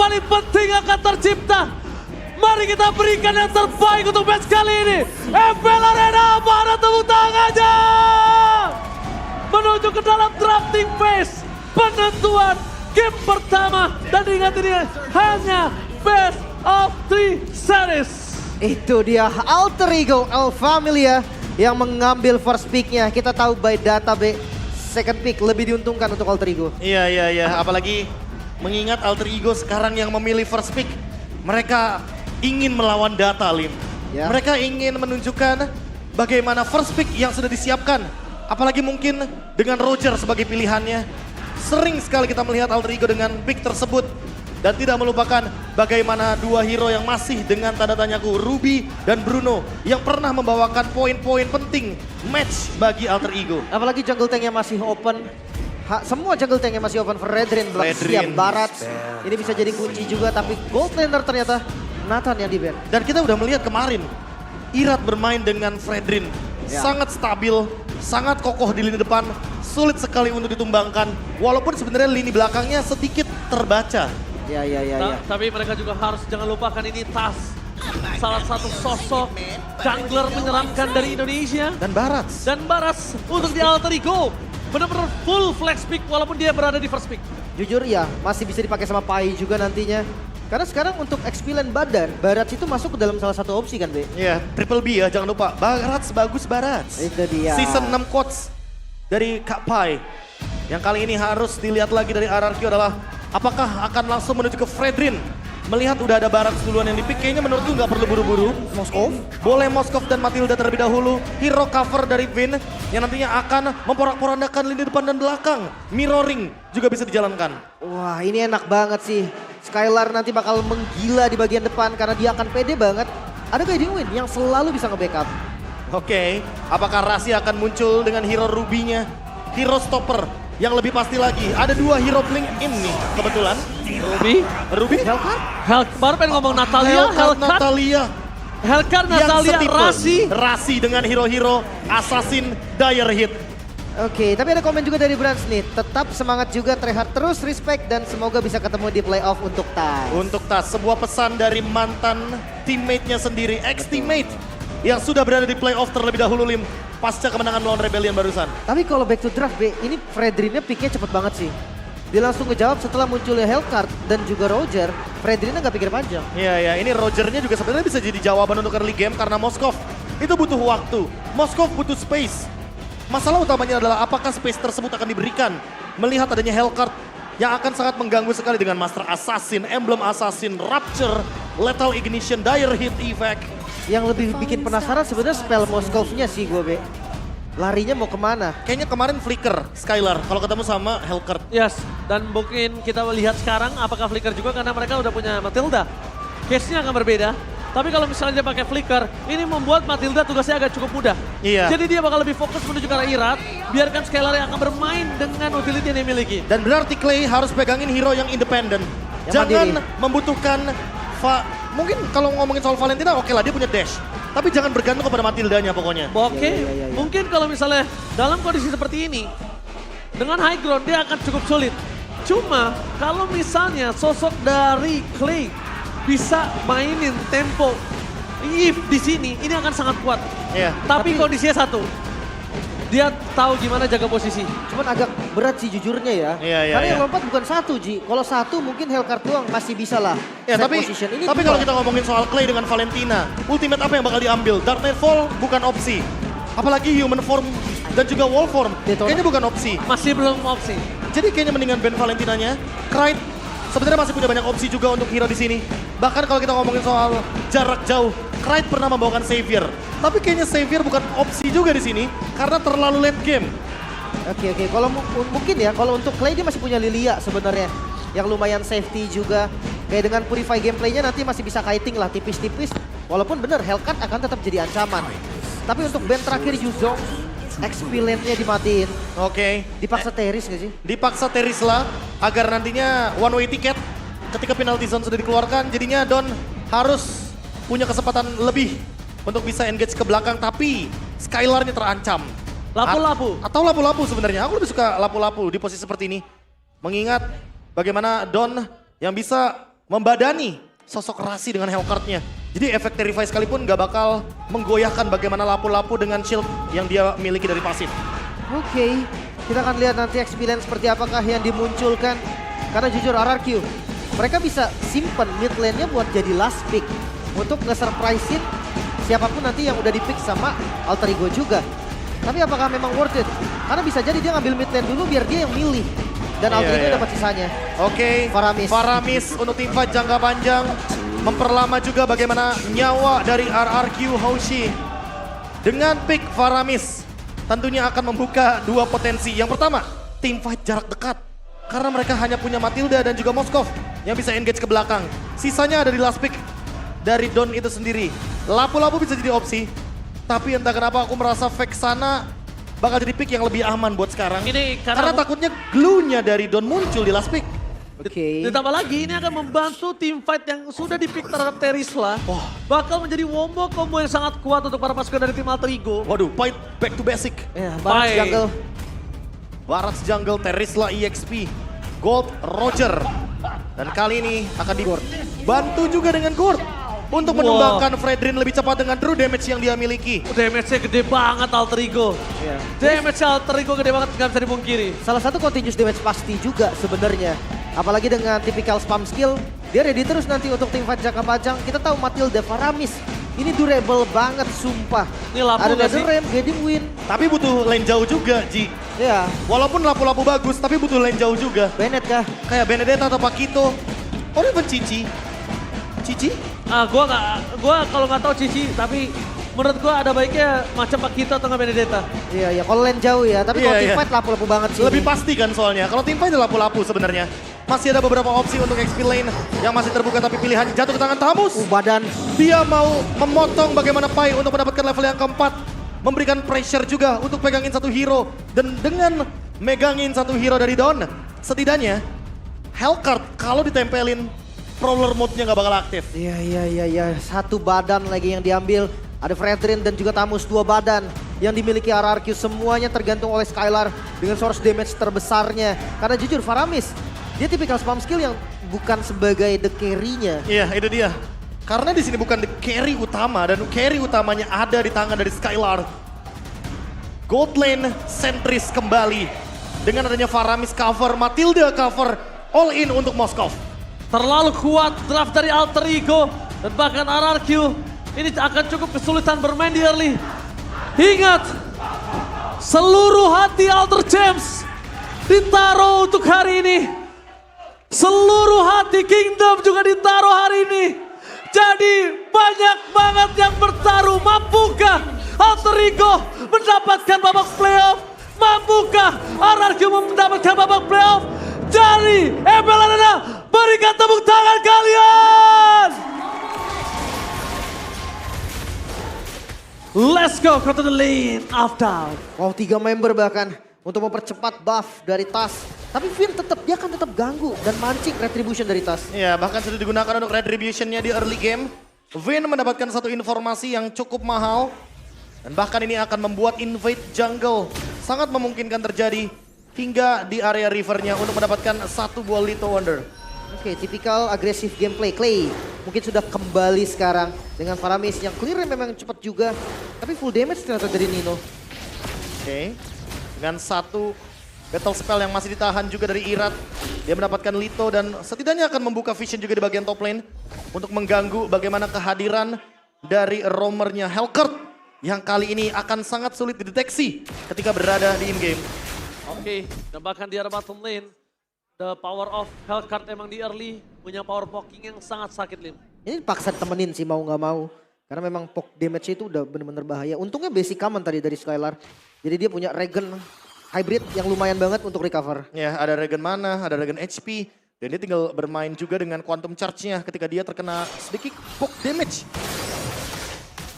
paling penting akan tercipta. Mari kita berikan yang terbaik untuk match kali ini. MPL Arena, mana tepuk tangannya? Menuju ke dalam drafting phase. Penentuan game pertama. Dan ingat ini hanya best of 3 series. Itu dia alter ego El Familia yang mengambil first pick-nya. Kita tahu by data B, second pick lebih diuntungkan untuk alter ego. Iya. Apalagi mengingat alter ego sekarang yang memilih first pick. Mereka ingin melawan data, Lim. Ya. Mereka ingin menunjukkan bagaimana first pick yang sudah disiapkan. Apalagi mungkin dengan Roger sebagai pilihannya. Sering sekali kita melihat alter ego dengan pick tersebut. Dan tidak melupakan bagaimana dua hero yang masih dengan tanda tanyaku, Ruby dan Bruno. Yang pernah membawakan poin-poin penting match bagi alter ego. Apalagi jungle tanknya masih open. Semua jungle tanknya masih open. Fredrin belum siap. Barat. Ini bisa jadi kunci juga. Tapi gold laner ternyata Nathan yang di-ban. Dan kita udah melihat kemarin, Irat bermain dengan Fredrin. Ya. Sangat stabil, sangat kokoh di lini depan, sulit sekali untuk ditumbangkan. Walaupun sebenarnya lini belakangnya sedikit terbaca. Ya. Tapi mereka juga harus jangan lupakan ini Tas. Salah satu sosok jungler menyeramkan dari Indonesia. Dan Barat. Dan Baras untuk di alter ego. Benar-benar full flex pick walaupun dia berada di first pick. Jujur ya, masih bisa dipakai sama Pai juga nantinya. Karena sekarang untuk XP Lane Barat itu masuk ke dalam salah satu opsi kan, Be? Iya, triple B ya, jangan lupa. Barat sebagus Barat. Itu dia. Season 6 quotes dari Kak Pai. Yang kali ini harus dilihat lagi dari RRQ adalah apakah akan langsung menuju ke Fredrin. Melihat udah ada Barat duluan yang dipick, kayaknya menurutku nggak perlu buru-buru. Moskov, boleh Moskov dan Matilda terlebih dahulu. Hero cover dari Vin yang nantinya akan memporak-porandakan lini depan dan belakang. Mirroring juga bisa dijalankan. Wah, ini enak banget sih. Skylar nanti bakal menggila di bagian depan karena dia akan pede banget. Ada Guiding Wind yang selalu bisa nge-backup. Oke, apakah Rasi akan muncul dengan hero Ruby-nya? Hero stopper yang lebih pasti lagi. Ada dua hero blink in nih kebetulan. Ruby? Hellcat, baru pengen ngomong Natalia, Hellcat, Natalia, Rasi dengan hero-hero Assassin Dire Hit. Oke, tapi ada komen juga dari Brands nih. Tetap semangat juga, tryhard terus, respect, dan semoga bisa ketemu di playoff untuk Tas. Untuk Tas, sebuah pesan dari mantan teammate-nya sendiri, ex-teammate yang sudah berada di playoff terlebih dahulu, Lim, pasca kemenangan melawan Rebellion barusan. Tapi kalau back to draft, B, ini Fredrinnya picknya cepet banget sih. Dia langsung ngejawab setelah munculnya Hellcat dan juga Roger. Fredrinnya nggak pikir panjang. Iya, ini Rogernya juga sebenarnya bisa jadi jawaban untuk early game karena Moskov itu butuh waktu. Moskov butuh space. Masalah utamanya adalah apakah space tersebut akan diberikan melihat adanya Hellcat yang akan sangat mengganggu sekali dengan Master Assassin, Emblem Assassin, Rapture, Lethal Ignition, Dire Hit Effect. Yang lebih bikin penasaran sebenarnya spell Moskovnya sih gue, Be. Larinya mau kemana? Kayaknya kemarin Flicker, Skylar, kalau ketemu sama Hellcat. Yes, dan mungkin kita lihat sekarang apakah Flicker juga karena mereka udah punya Matilda. Case-nya akan berbeda. Tapi kalau misalnya dia pakai Flicker, ini membuat Matilda tugasnya agak cukup mudah. Iya. Jadi dia bakal lebih fokus menuju ke arah Irat, biarkan Skylar yang akan bermain dengan utility yang dia miliki. Dan berarti Clay harus pegangin hero yang independen. Yang Jangan mandiri. membutuhkan, mungkin kalau ngomongin soal Valentina oke lah dia punya dash. Tapi jangan bergantung kepada Matildanya pokoknya. Oke, Ya. mungkin kalau misalnya dalam kondisi seperti ini, dengan high ground dia akan cukup sulit. Cuma kalau misalnya sosok dari Clay bisa mainin tempo Eve di sini, ini akan sangat kuat. Iya. Tapi kondisinya satu, dia tahu gimana jaga posisi. Cuman agak berat sih jujurnya ya. Iya, Karena yang iya. lompat bukan satu, Ji. Kalau satu mungkin Hellcat doang masih bisa lah. Ya, set tapi position. Ini kalau dua. kita ngomongin soal Clay dengan Valentina, ultimate apa yang bakal diambil? Dark Nightfall bukan opsi. Apalagi human form dan juga wall form, Daytona. kayaknya bukan opsi. Masih belum opsi. Jadi kayaknya mendingan ban Valentinanya. Krite sebenarnya masih punya banyak opsi juga untuk hero di sini. Bahkan kalau kita ngomongin soal jarak jauh, Krite pernah membawakan Savior. Tapi kayaknya Savior bukan opsi juga di sini karena terlalu late game. Oke. Kalau mungkin ya, kalau untuk Clay dia masih punya Lilia sebenarnya. Yang lumayan safety juga. Kayak dengan Purify gameplaynya nanti masih bisa kiting lah tipis-tipis. Walaupun bener Hellcat akan tetap jadi ancaman. Tapi untuk band terakhir Yuzong, XP lane-nya dimatiin. Oke. Dipaksa Teris gak sih? Dipaksa Terisla agar nantinya one way ticket ketika penalty zone sudah dikeluarkan. Jadinya Don harus punya kesempatan lebih untuk bisa engage ke belakang. Tapi Skylar-nya terancam. Lapu-lapu. Atau lapu-lapu sebenarnya. Aku lebih suka lapu-lapu di posisi seperti ini. Mengingat bagaimana Don yang bisa membadani sosok Rasi dengan Hellcard-nya. Jadi efek Terrify sekalipun gak bakal menggoyahkan bagaimana lapu-lapu dengan shield yang dia miliki dari pasif. Oke, kita akan lihat nanti experience seperti apakah yang dimunculkan. Karena jujur RRQ, mereka bisa simpen mid lane-nya buat jadi last pick. Untuk nge-surprisein siapapun nanti yang udah di-pick sama Alter Ego juga. Tapi apakah memang worth it? Karena bisa jadi dia ngambil mid lane dulu biar dia yang milih. Dan Alter Ego dapat sisanya. Oke, Faramis. Faramis untuk teamfight jangka panjang. Memperlama juga bagaimana nyawa dari RRQ Hoshi. Dengan pick Faramis, tentunya akan membuka dua potensi. Yang pertama, teamfight jarak dekat. Karena mereka hanya punya Matilda dan juga Moskov yang bisa engage ke belakang. Sisanya ada di last pick dari Don itu sendiri. Lapu-lapu bisa jadi opsi. Tapi entah kenapa aku merasa Vexana bakal jadi pick yang lebih aman buat sekarang. Ini Karena takutnya glue-nya dari Don muncul di last pick. Oke. Ditambah lagi ini akan membantu tim fight yang sudah dipick terhadap Terisla. Bakal menjadi wombo combo yang sangat kuat untuk para pasukan dari tim Alter Ego. Waduh, fight back to basic. Ya, Barats Bye. jungle. Barats jungle, Terisla EXP, Gold, Roger. Dan kali ini akan dibantu juga dengan Gord. Untuk Wow. menumbangkan Fredrin lebih cepat dengan true damage yang dia miliki. Damage-nya gede banget Alter Ego. Iya. Damage Alter Ego gede banget, nggak bisa dipungkiri. Salah satu continuous damage pasti juga sebenarnya. Apalagi dengan typical spam skill, dia ready terus nanti untuk tim fight jangka panjang. Kita tahu Matilda Faramis, ini durable banget sumpah. Ini lapu Ada nggak sih? Netherrealm, Guiding Wind. Tapi butuh lane jauh juga, Ji. Ya, Walaupun lapu-lapu bagus, tapi butuh lane jauh juga. Bennett kah? Kayak Benedetta atau Pakito. Or even Cici. Cici? Gua kalau nggak tahu Cici, tapi menurut gua ada baiknya macam Pakito atau nggak Benedetta. Iya, iya. Kalau lane jauh ya. Tapi kalau Iya, team iya. fight lapu-lapu banget sih. Lebih ini. pasti kan soalnya. Kalau tim fight lapu-lapu sebenarnya. Masih ada beberapa opsi untuk XP lane yang masih terbuka tapi pilihan jatuh ke tangan Tamus. Badan. Dia mau memotong bagaimana Pai untuk mendapatkan level yang keempat. Memberikan pressure juga untuk pegangin satu hero. Dan dengan megangin satu hero dari Don, setidaknya Hellcard kalau ditempelin Prowler mode-nya nggak bakal aktif. Iya, iya, iya, iya. Satu badan lagi yang diambil. Ada Fredrin dan juga Tamus, dua badan yang dimiliki RRQ. Semuanya tergantung oleh Skylar dengan source damage terbesarnya. Karena jujur Faramis, dia tipikal spam skill yang bukan sebagai the carry-nya. Iya, itu dia. Karena di sini bukan the carry utama dan carry utamanya ada di tangan dari Skylar. Gold lane sentris kembali dengan adanya Faramis cover, Matilda cover, all in untuk Moskov. Terlalu kuat draft dari Alter Ego dan bahkan RRQ. Ini akan cukup kesulitan bermain di early. Ingat, seluruh hati Alter James ditaruh untuk hari ini. Seluruh hati Kingdom juga ditaruh hari ini. Jadi banyak banget yang bertaruh. Mampukah Alter Ego mendapatkan babak playoff? Mampukah RRQ mendapatkan babak playoff? Dari ML Arena, berikan tepuk tangan kalian! Let's go to the lane of down. Wow, 3 member bahkan untuk mempercepat buff dari Tas. Tapi Vin dia akan tetap ganggu dan mancing retribution dari Tas. Ya, bahkan sudah digunakan untuk retribution-nya di early game. Vin mendapatkan satu informasi yang cukup mahal. Dan bahkan ini akan membuat invade jungle. Sangat memungkinkan terjadi hingga di area rivernya untuk mendapatkan satu buah Little Wonder. Oke, tipikal agresif gameplay. Clay mungkin sudah kembali sekarang dengan Faramis yang clear memang cepat juga. Tapi full damage ternyata dari Nino. Oke, dengan satu battle spell yang masih ditahan juga dari Irat. Dia mendapatkan Lito dan setidaknya akan membuka vision juga di bagian top lane. Untuk mengganggu bagaimana kehadiran dari roamernya Hellcard. Yang kali ini akan sangat sulit dideteksi ketika berada di in-game. Oke, dan bahkan di area bottom lane, the power of Hellcard emang di early punya power poking yang sangat sakit, Lim. Ini paksa temenin sih mau nggak mau. Karena memang poke damage itu udah bener-bener bahaya. Untungnya basic common tadi dari Skylar. Jadi dia punya regen hybrid yang lumayan banget untuk recover. Ya, ada regen mana, ada regen HP. Dan dia tinggal bermain juga dengan quantum charge-nya ketika dia terkena sedikit poke damage.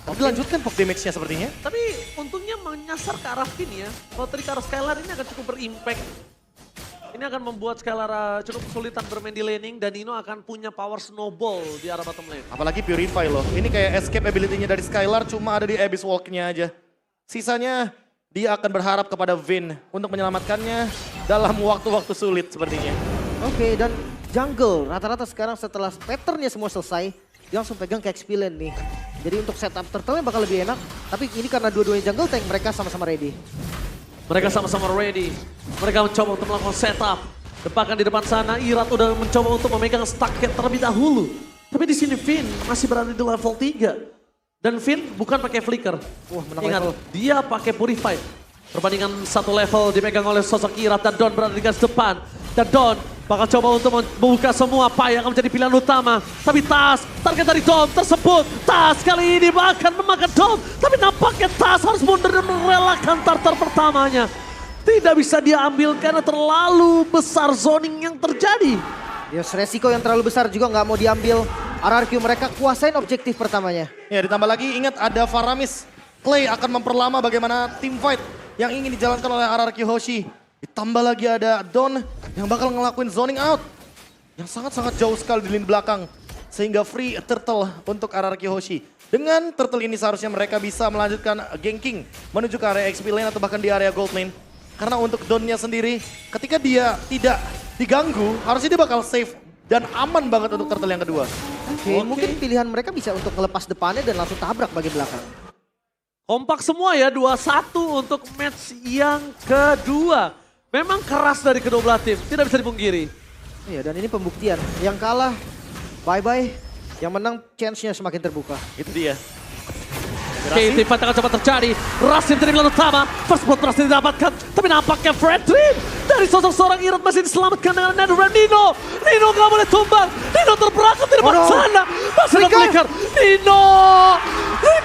Dilanjutkan poke damage-nya sepertinya. Tapi untungnya menyasar ke arah Finn ya. Kalau tadi ke arah Skylar ini akan cukup berimpact. Ini akan membuat Skylar cukup kesulitan bermain di laning dan Nino akan punya power snowball di arah bottom lane. Apalagi Purify loh. Ini kayak escape ability-nya dari Skylar cuma ada di Abyss Walk-nya aja. Sisanya dia akan berharap kepada Vin untuk menyelamatkannya dalam waktu-waktu sulit sepertinya. Oke, dan jungle rata-rata sekarang setelah patternnya semua selesai, dia langsung pegang ke XP lane nih. Jadi untuk setup turtle bakal lebih enak, tapi ini karena dua-duanya jungle tank mereka sama-sama ready. Mereka sama-sama ready. Mereka mencoba untuk melakukan setup. Bahkan di depan sana Irat udah mencoba untuk memegang stacket terlebih dahulu. Tapi di sini Finn masih berada di level 3. Dan Finn bukan pakai flicker. Wah, menang Ingat, level. dia pakai purify. Perbandingan satu level dipegang oleh sosok Irat dan Don berada di garis depan. Dan Don bakal coba untuk membuka semua apa yang akan menjadi pilihan utama. Tapi Tas, target dari Dom tersebut. Tas kali ini bahkan memakan Dom. Tapi nampaknya Tas harus mundur dan merelakan tartar pertamanya. Tidak bisa dia ambil karena terlalu besar zoning yang terjadi. Yes, resiko yang terlalu besar juga nggak mau diambil. RRQ mereka kuasain objektif pertamanya. Ya ditambah lagi ingat ada Faramis. Clay akan memperlama bagaimana team fight yang ingin dijalankan oleh RRQ Hoshi. Ditambah lagi ada Don yang bakal ngelakuin zoning out. Yang sangat-sangat jauh sekali di lini belakang. Sehingga free turtle untuk RRQ Hoshi. Dengan turtle ini seharusnya mereka bisa melanjutkan ganking menuju ke area XP lane atau bahkan di area gold lane. Karena untuk Donnya sendiri ketika dia tidak diganggu harusnya dia bakal safe dan aman banget untuk turtle yang kedua. Oke, mungkin pilihan mereka bisa untuk ngelepas depannya dan langsung tabrak bagian belakang. Kompak semua ya, 2-1 untuk match yang kedua. Memang keras dari kedua belah tim, tidak bisa dipungkiri. Iya, dan ini pembuktian. Yang kalah, bye-bye. Yang menang, chance-nya semakin terbuka. Itu dia. Oke, tim fight akan coba terjadi. Rasim dari pilihan utama, first blood berhasil didapatkan. Tapi nampaknya Fredrin dari sosok seorang Irat masih diselamatkan dengan Netherrealm Nino. Nino gak boleh tumbang. Nino terperangkap di depan sana. Masih ada flicker. Nino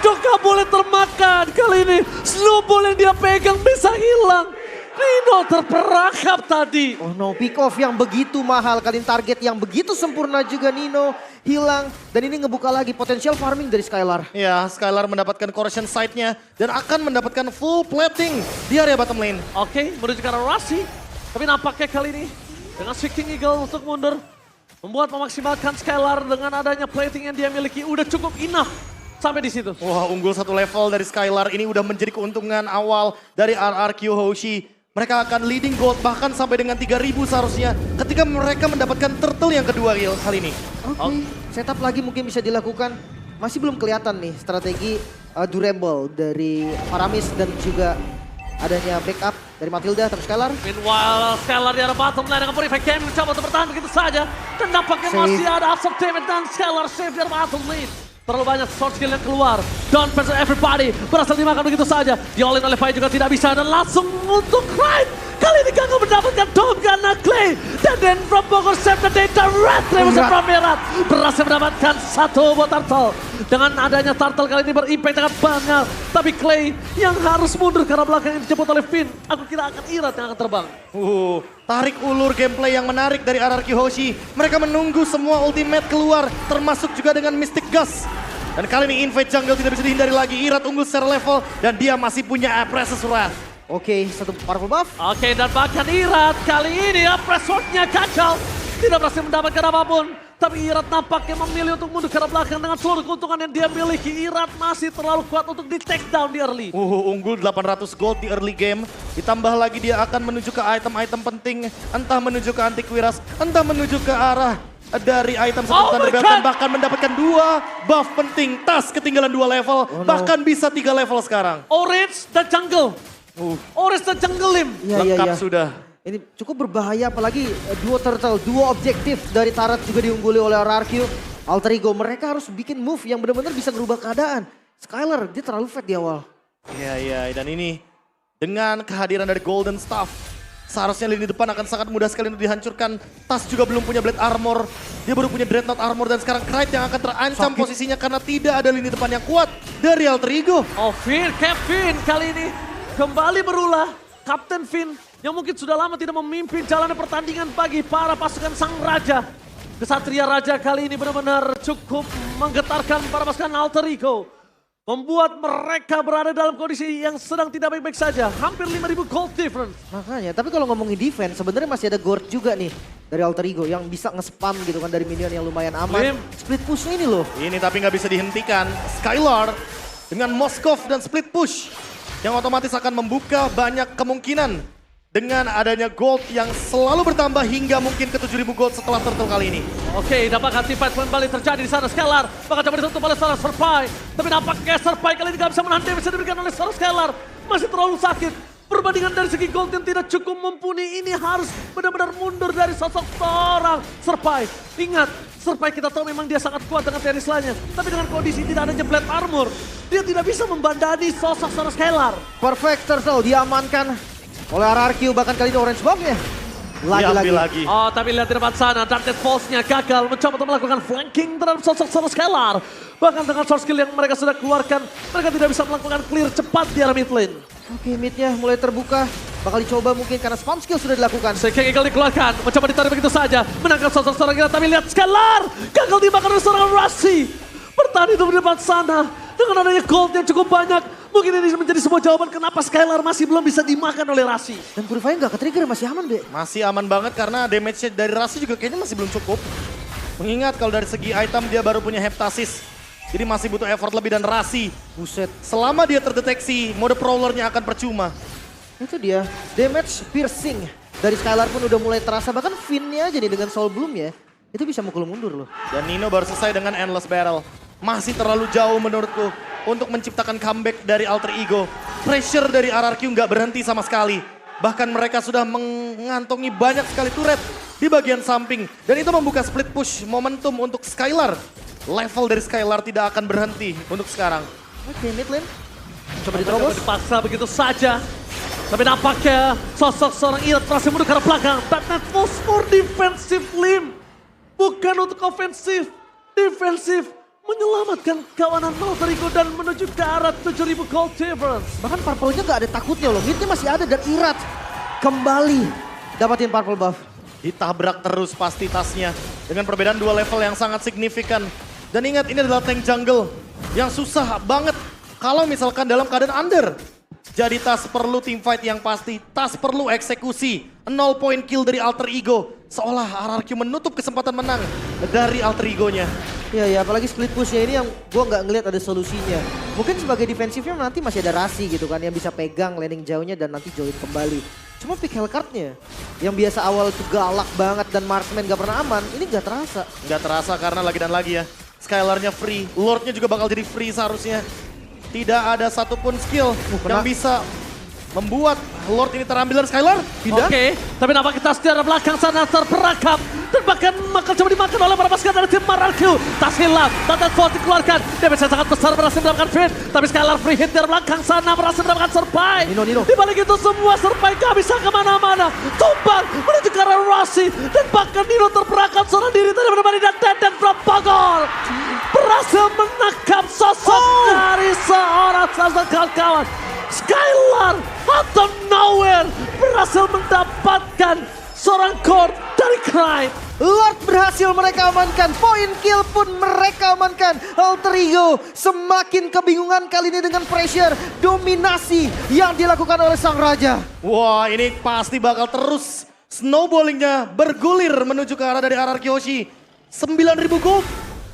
gak boleh termakan. Kali ini snowball yang dia pegang bisa hilang. Nino terperangkap tadi. Oh no, pick off yang begitu mahal. Kalian target yang begitu sempurna juga Nino hilang. Dan ini ngebuka lagi potensial farming dari Skylar. Ya, Skylar mendapatkan corrosion site-nya dan akan mendapatkan full plating di area bottom lane. Oke, menuju ke arah Rasi. Tapi nampaknya kali ini dengan Seeking Eagle untuk mundur. Membuat memaksimalkan Skylar dengan adanya plating yang dia miliki udah cukup enough sampai di situ. Wah, unggul satu level dari Skylar ini udah menjadi keuntungan awal dari RRQ Hoshi. Mereka akan leading gold bahkan sampai dengan 3.000 seharusnya ketika mereka mendapatkan turtle yang kedua kali ini. Oke, setup lagi mungkin bisa dilakukan. Masih belum kelihatan nih strategi durable dari Faramis dan juga adanya backup dari Matilda tapi Skylar. Meanwhile, Skylar di arah bottom lane dengan Purify Game mencoba untuk bertahan begitu saja. Dan nampaknya Save. masih ada absorb damage dan Skylar save di arah bottom lane. Terlalu banyak short skill yang keluar. Don versus everybody berhasil dimakan begitu saja. Diolin oleh Fai juga tidak bisa dan langsung untuk Clyde. Kali ini gagal mendapatkan Dom karena Clay. Dan then from Bogor save the data red. Revolution from Mirat berhasil mendapatkan satu buat Turtle. Dengan adanya Turtle kali ini berimpact sangat banyak. Tapi Clay yang harus mundur karena belakang yang dijemput oleh Finn. Aku kira akan Irat yang akan terbang. Tarik ulur gameplay yang menarik dari RRQ Hoshi. Mereka menunggu semua ultimate keluar termasuk juga dengan Mystic Gust. Dan kali ini invade jungle tidak bisa dihindari lagi. Irat unggul secara level dan dia masih punya Precious Wrath. Oke, satu powerful buff. Oke, dan bahkan Irat kali ini ya presswordnya gagal. Tidak berhasil mendapatkan apapun. Tapi Irat nampaknya memilih untuk mundur ke arah belakang dengan seluruh keuntungan yang dia miliki. Irat masih terlalu kuat untuk di take down di early. Unggul 800 gold di early game. Ditambah lagi dia akan menuju ke item-item penting. Entah menuju ke Antiquiras, entah menuju ke arah dari item seperti Thunder Belt dan bahkan mendapatkan 2 buff penting. Tas ketinggalan 2 level, bahkan bisa 3 level sekarang. Orange dan jungle. Orange dan jungle lim. Lengkap sudah. Ini cukup berbahaya apalagi duo turtle, duo objektif dari Tarat juga diungguli oleh RRQ. Alter Ego mereka harus bikin move yang benar-benar bisa merubah keadaan. Skylar dia terlalu fat di awal. Iya, dan ini dengan kehadiran dari Golden Staff. Seharusnya lini depan akan sangat mudah sekali untuk dihancurkan. Tas juga belum punya Blade Armor. Dia baru punya Dreadnought Armor dan sekarang Clyde yang akan terancam posisinya karena tidak ada lini depan yang kuat dari Alter Ego. Oh Finn, Kevin kali ini kembali berulah. Kapten Finn yang mungkin sudah lama tidak memimpin jalannya pertandingan bagi para pasukan Sang Raja. Kesatria Raja kali ini benar-benar cukup menggetarkan para pasukan Alter Ego. Membuat mereka berada dalam kondisi yang sedang tidak baik-baik saja. Hampir 5.000 gold difference. Makanya, tapi kalau ngomongin defense sebenarnya masih ada Gord juga nih dari Alter Ego yang bisa nge-spam gitu kan dari minion yang lumayan aman. Split push ini loh. Ini tapi nggak bisa dihentikan. Skylar dengan Moskov dan split push yang otomatis akan membuka banyak kemungkinan dengan adanya gold yang selalu bertambah hingga mungkin ke 7.000 gold setelah turtle kali ini. Oke, dapatkan teamfight kembali terjadi di sana. Scalar bakal coba ditutup oleh seorang Serpai. Tapi nampaknya Serpai kali ini gak bisa menahan damage yang diberikan oleh seorang Scalar. Masih terlalu sakit. Perbandingan dari segi gold yang tidak cukup mumpuni ini harus benar-benar mundur dari sosok seorang Serpai. Ingat, Serpai kita tahu memang dia sangat kuat dengan Terisla-nya. Tapi dengan kondisi tidak adanya plate armor, dia tidak bisa membandani sosok seorang Scalar. Perfect turtle diamankan oleh RRQ, bahkan kali ini orange bomb-nya. Lagi-lagi. Oh, tapi lihat di depan sana, Darted Force-nya gagal mencoba untuk melakukan flanking terhadap sosok seorang Scalar. Bahkan dengan short skill yang mereka sudah keluarkan, mereka tidak bisa melakukan clear cepat di arah mid lane. Oke, mid-nya mulai terbuka. Bakal dicoba mungkin karena spam skill sudah dilakukan. Seking Eagle dikeluarkan, mencoba ditarik begitu saja. Menangkap sosok seorang gila, tapi lihat Scalar gagal dimakan oleh seorang Rasi. Bertahan hidup di depan sana. Dengan adanya gold yang cukup banyak, mungkin ini menjadi sebuah jawaban kenapa Scalar masih belum bisa dimakan oleh Rasi. Dan Purify nggak ke-trigger, masih aman, Be. Masih aman banget karena damage dari Rasi juga kayaknya masih belum cukup. Mengingat kalau dari segi item dia baru punya Heptasis. Jadi masih butuh effort lebih dan Rasi. Buset. Selama dia terdeteksi, mode Prowler-nya akan percuma. Itu dia, damage piercing dari Skylar pun udah mulai terasa. Bahkan Finn-nya aja nih dengan Soul Bloom ya, itu bisa mukul mundur loh. Dan Nino baru selesai dengan Endless Barrel. Masih terlalu jauh menurutku untuk menciptakan comeback dari Alter Ego. Pressure dari RRQ nggak berhenti sama sekali. Bahkan mereka sudah mengantongi banyak sekali turret di bagian samping. Dan itu membuka split push momentum untuk Skylar. Level dari Skylar tidak akan berhenti untuk sekarang. Oke, mid lane. Coba Coba diterobos. dipaksa begitu saja. Tapi nampaknya sosok seorang Irat berhasil mundur ke arah belakang. Darknet Force for defensive limb. Bukan untuk ofensif. Defensif. Menyelamatkan kawanan Malterigo dan menuju ke arah 7.000 gold difference. Bahkan purple-nya gak ada takutnya loh. Mid-nya masih ada dan Irat kembali dapatin purple buff. Ditabrak terus pasti tasnya. Dengan perbedaan dua level yang sangat signifikan. Dan ingat ini adalah tank jungle yang susah banget kalau misalkan dalam keadaan under. Jadi Tas perlu teamfight yang pasti, Tas perlu eksekusi. 0 point kill dari Alter Ego. Seolah RRQ menutup kesempatan menang dari Alter Ego-nya. Ya, apalagi split push-nya ini yang gue nggak ngelihat ada solusinya. Mungkin sebagai defensifnya nanti masih ada Rasi gitu kan, yang bisa pegang landing jauhnya dan nanti join kembali. Cuma pick Hellcard-nya yang biasa awal itu galak banget dan marksman gak pernah aman, ini gak terasa. Nggak terasa karena lagi dan lagi ya. Skylar-nya free, Lord-nya juga bakal jadi free seharusnya. Tidak ada satupun skill yang bisa membuat Lord ini terambil dari Skylar. Tidak. Oke, tapi nampak kita di arah belakang sana terperangkap. Dan bahkan akan coba dimakan oleh para pasukan dari tim RRQ. Tas hilang, Darknet Force dikeluarkan. Damage yang sangat besar berhasil mendapatkan Finn. Tapi Skylar free hit di arah belakang sana berhasil mendapatkan Serpai. Nino. Di balik itu semua Serpai gak bisa kemana-mana. Tumbang menuju ke arah Rasi. Dan bahkan Nino terperangkap seorang diri tadi menemani dan Propagol. Berhasil menangkap sosok dari seorang kawan-kawan. Skylar out of nowhere berhasil mendapatkan seorang core dari Clyde. Lord berhasil mereka amankan, point kill pun mereka amankan. Alter Ego semakin kebingungan kali ini dengan pressure, dominasi yang dilakukan oleh sang raja. Wah, ini pasti bakal terus snowballingnya bergulir menuju ke arah dari RRQ Hoshi. 9.000 gold.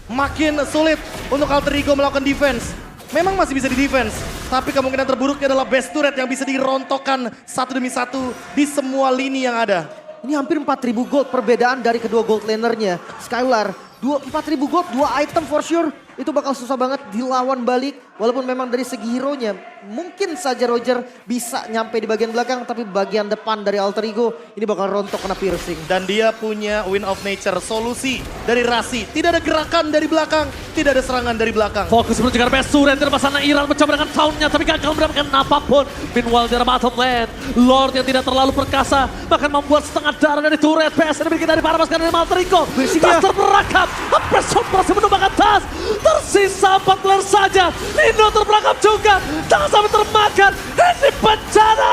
Makin sulit untuk Alter Ego melakukan defense. Memang masih bisa di defense, tapi kemungkinan terburuknya adalah best turret yang bisa dirontokkan satu demi satu di semua lini yang ada. Ini hampir 4.000 gold perbedaan dari kedua gold lanernya. Skylar, 4.000 gold, 2 item for sure. Itu bakal susah banget dilawan balik. Walaupun memang dari segi hero-nya, mungkin saja Roger bisa nyampe di bagian belakang. Tapi bagian depan dari Alter Ego, ini bakal rontok kena piercing. Dan dia punya Wind of Nature, solusi dari Rasi. Tidak ada gerakan dari belakang, tidak ada serangan dari belakang. Fokus menuju ke arah best turret. Di depan sana Iran mencoba dengan tauntnya tapi gagal mendapatkan apapun. Meanwhile di arah bottom lane, Lord yang tidak terlalu perkasa bahkan membuat setengah darah dari turret. PS yang dimiliki dari para pasukan dari Alter Ego. Tas terperangkap, Preston berhasil menumbangkan Tas. Tersisa 4 player saja. Nino terperangkap juga. Jangan sampai termakan. Ini bencana.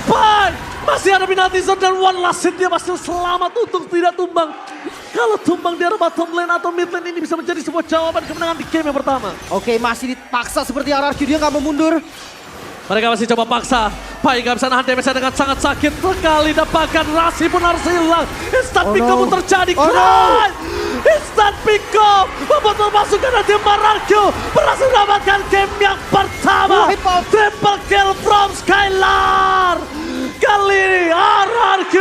Bye. Masih ada penalty zone dan one last hit. Dia masih selamat untuk tidak tumbang. Kalau tumbang di arah bottom lane atau mid lane ini bisa menjadi sebuah jawaban kemenangan di game yang pertama. Oke, masih dipaksa seperti RRQ, dia nggak mau mundur. Mereka masih coba paksa. Pai gak bisa nahan damage dengan sangat sakit. Sekali dapatkan Rasi pun harus hilang. Instant pick up pun terjadi. Instant pick up membuat pasukan dari tim RRQ berhasil mendapatkan game yang pertama. Triple kill from Skylar. Kali ini RRQ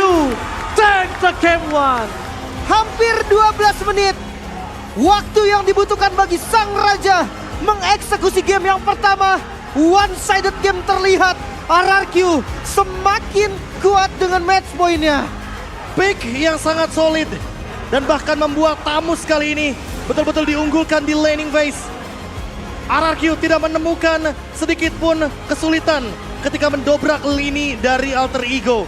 take the game one. Hampir 12 menit. Waktu yang dibutuhkan bagi sang raja mengeksekusi game yang pertama. One-sided game terlihat. RRQ semakin kuat dengan match point-nya. Pick yang sangat solid. Dan bahkan membuat Tamus kali ini betul-betul diunggulkan di laning phase. RRQ tidak menemukan sedikit pun kesulitan ketika mendobrak lini dari Alter Ego.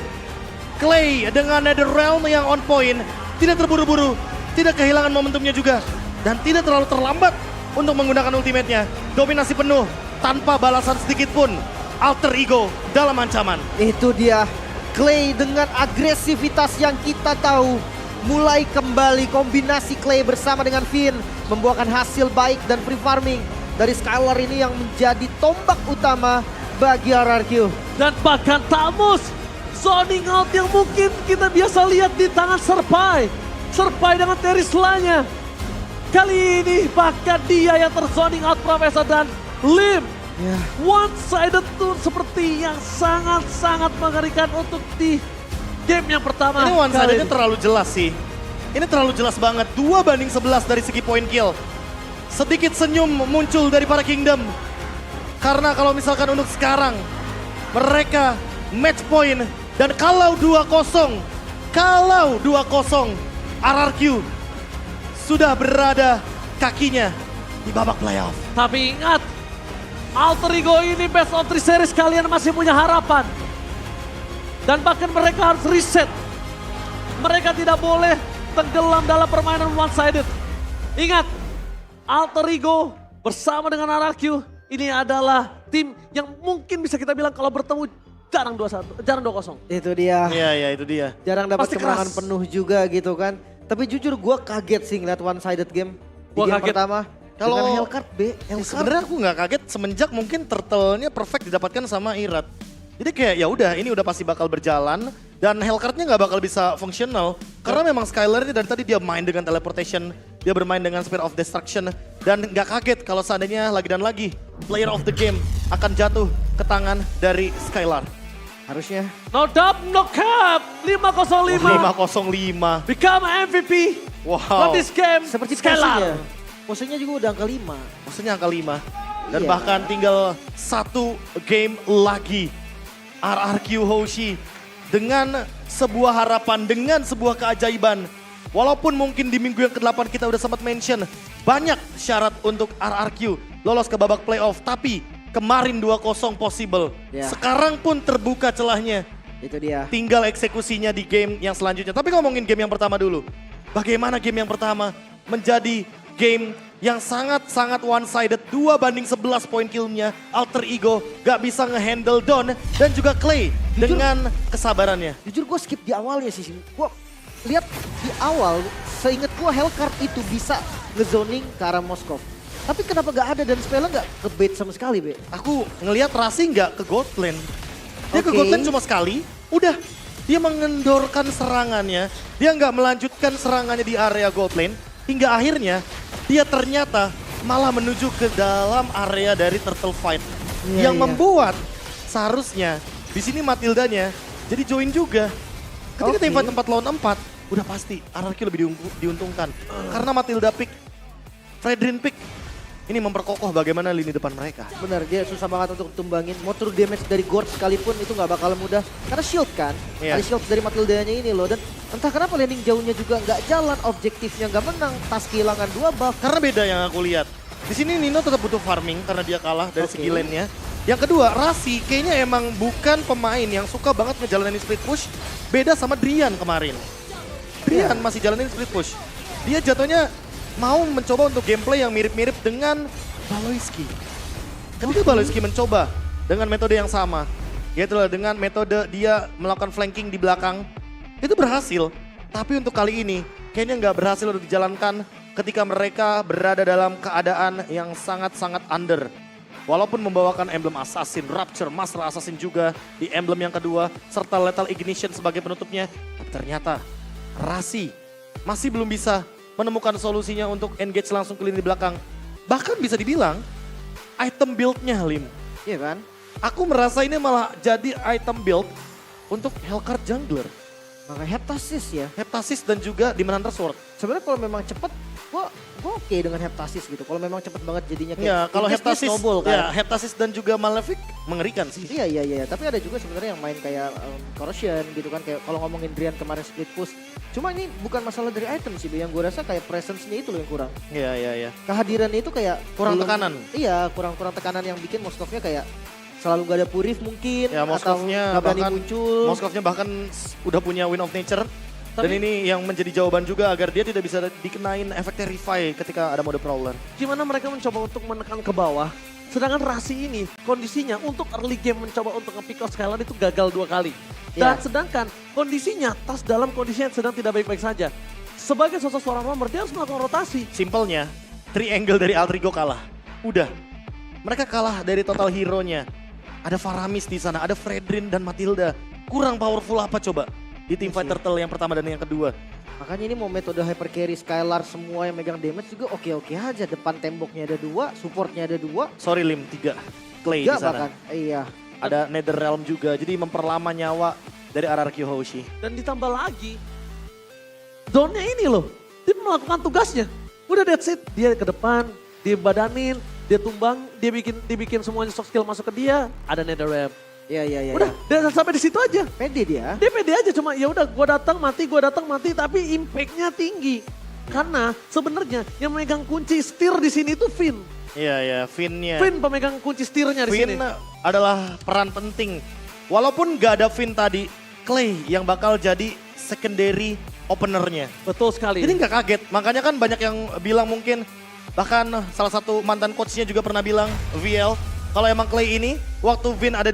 Clay dengan Netherrealm yang on point, tidak terburu-buru, tidak kehilangan momentumnya juga. Dan tidak terlalu terlambat untuk menggunakan ultimate-nya. Dominasi penuh tanpa balasan sedikit pun. Alter Ego dalam ancaman. Itu dia Clay dengan agresivitas yang kita tahu. Mulai kembali kombinasi Clay bersama dengan Finn membuahkan hasil baik dan free farming dari Skylar ini yang menjadi tombak utama bagi RRQ. Dan bahkan Tamus zoning out yang mungkin kita biasa lihat di tangan Serpai. Serpai dengan Terizlanya. Kali ini bahkan dia yang terzoning out Profesor dan Lim. Ya. One-sided tuh seperti yang sangat-sangat mengerikan untuk di game yang pertama. Ini one kali sidednya ini. terlalu jelas sih. Ini terlalu jelas banget. 2-11 dari segi point kill. Sedikit senyum muncul dari para Kingdom. Karena kalau misalkan untuk sekarang mereka match point dan kalau 2-0 RRQ sudah berada kakinya di babak playoff. Tapi ingat, Alter Ego ini best of 3 series kalian masih punya harapan. Dan bahkan mereka harus reset. Mereka tidak boleh tenggelam dalam permainan one-sided. Ingat, Alter Ego bersama dengan RRQ ini adalah tim yang mungkin bisa kita bilang kalau bertemu jarang 2-1, jarang 2-0. Itu dia. Iya, itu dia. Jarang dapat Pasti kemenangan keras. penuh juga gitu kan. Tapi jujur gue kaget sih ngeliat one-sided game di Gua game kaget. pertama. Kalau- Dengan Hellcard B, Hellcard. Sebenarnya aku nggak kaget semenjak mungkin turtle-nya perfect didapatkan sama Irat. Jadi kayak ya udah ini udah pasti bakal berjalan dan Hellcard-nya nggak bakal bisa fungsional karena memang Skylar ini dari tadi dia main dengan teleportation, dia bermain dengan Spear of Destruction dan nggak kaget kalau seandainya lagi dan lagi player of the game akan jatuh ke tangan dari Skylar. Harusnya. No dub, no cap, 5-0-5. 5-0-5. Become MVP Wow. of this game. Seperti Skylar. posenya juga udah angka 5. Maksudnya angka 5. Dan Iya. bahkan tinggal 1 game lagi. RRQ Hoshi dengan sebuah harapan, dengan sebuah keajaiban. Walaupun mungkin di minggu yang ke-8 kita udah sempat mention banyak syarat untuk RRQ lolos ke babak playoff. Tapi kemarin 2-0 possible. Ya. Sekarang pun terbuka celahnya. Itu dia. Tinggal eksekusinya di game yang selanjutnya. Tapi ngomongin game yang pertama dulu. Bagaimana game yang pertama menjadi game yang sangat-sangat one-sided. 2-11 poin killnya. Alter Ego gak bisa ngehandle Don dan juga Clay dengan kesabarannya. Jujur gue skip di awalnya sih. Gue lihat di awal, seinget gue Hellcard itu bisa ngezoning ke arah Moskov. Tapi kenapa gak ada dan Spela gak ke-bait sama sekali, Be? Aku ngelihat Rasi nggak ke gold lane. Dia ke Oke. gold lane cuma sekali, udah. Dia mengendorkan serangannya, dia nggak melanjutkan serangannya di area gold lane. Hingga akhirnya dia ternyata malah menuju ke dalam area dari turtle fight. Iya, yang iya. membuat seharusnya di sini Matildanya jadi join juga. Ketika Oke. tim fight 4 lawan 4, udah pasti RRQ lebih diuntungkan. Karena Matilda pick, Fredrin pick. Ini memperkokoh bagaimana lini depan mereka. Bener, dia susah banget untuk tumbangin. Mau true damage dari Gord sekalipun itu gak bakal mudah. Karena shield kan, Iya. ada shield dari Matildanya ini loh. Dan entah kenapa landing jauhnya juga gak jalan, objektifnya gak menang. Tas kehilangan 2 buff. Karena beda yang aku lihat. Di sini Nino tetap butuh farming karena dia kalah dari Oke. segi lane-nya. Yang kedua, Rasi kayaknya emang bukan pemain yang suka banget ngejalanin split push. Beda sama Drian kemarin. Drian masih jalanin split push. Dia jatuhnya mau mencoba untuk gameplay yang mirip-mirip dengan Baloyski. Ketika Baloyski mencoba dengan metode yang sama, yaitu dengan metode dia melakukan flanking di belakang, itu berhasil. Tapi untuk kali ini, kayaknya nggak berhasil untuk dijalankan ketika mereka berada dalam keadaan yang sangat-sangat under. Walaupun membawakan emblem Assassin, Rapture, Master Assassin juga di emblem yang kedua, serta Lethal Ignition sebagai penutupnya. Tapi ternyata Rasi masih belum bisa menemukan solusinya untuk engage langsung ke lini belakang. Bahkan bisa dibilang item build-nya Lim. Iya kan? Aku merasa ini malah jadi item build untuk Hellcard jungler. Maka Heptasis ya. Heptasis dan juga Demon Hunter Sword. Sebenarnya kalau memang cepet, gua oke dengan Heptasis gitu. Kalau memang cepet banget jadinya kayak Ya, kalau in case dia Heptasis, snowball kan. ya Heptasis dan juga Malefic mengerikan sih. Iya. Tapi ada juga sebenarnya yang main kayak Corrosion gitu kan. Kayak kalau ngomongin Drian kemarin split push. Cuma ini bukan masalah dari item sih, yang gue rasa kayak presence-nya itu loh yang kurang. Iya. Kehadirannya itu kayak Kurang tekanan. Iya, kurang tekanan yang bikin Moskovnya kayak selalu gak ada Purif mungkin. Ya, atau Moskovnya gak berani bahkan muncul. Moskovnya bahkan udah punya Wind of Nature. Dan ini yang menjadi jawaban juga agar dia tidak bisa dikenain efek Terrify ketika ada mode Prowler. Gimana mereka mencoba untuk menekan ke bawah. Sedangkan Rasi ini kondisinya untuk early game mencoba untuk nge-pick off Skylar itu gagal 2 kali. Dan Ya. sedangkan kondisinya Tas dalam kondisi yang sedang tidak baik-baik saja. Sebagai sosok seorang roamer dia harus melakukan rotasi. Simpelnya, triangle dari Altrigo kalah. Udah. Mereka kalah dari total hero-nya. Ada Faramis di sana, ada Fredrin dan Matilda. Kurang powerful apa coba? Di tim fight Turtle yang pertama dan yang kedua. Makanya ini mau metode hyper carry Skylar semua yang megang damage juga oke-oke aja. Depan temboknya ada 2, supportnya ada 2. Sorry Lim, 3. Clay di Enggak sana. bahkan. Iya. Ada Netherrealm juga, jadi memperlama nyawa dari RRQ Hoshi. Dan ditambah lagi, zone-nya ini loh, dia melakukan tugasnya. Udah that's it, dia ke depan, dia badanin, dia tumbang, dia bikin semuanya soft skill masuk ke dia, ada Netherrealm. Iya. Udah, dan sampai di situ aja. Pede dia. Dia pede aja cuma ya udah gua datang mati, tapi impact-nya tinggi. Karena sebenarnya yang memegang kunci setir di sini itu Finn. Iya, Finn-nya. Finn pemegang kunci setirnya di Finn sini. adalah peran penting. Walaupun gak ada Finn tadi, Clay yang bakal jadi secondary openernya. Betul sekali. Jadi nggak kaget, makanya kan banyak yang bilang mungkin, bahkan salah satu mantan coachnya juga pernah bilang, VL, kalau emang Clay ini waktu Vin ada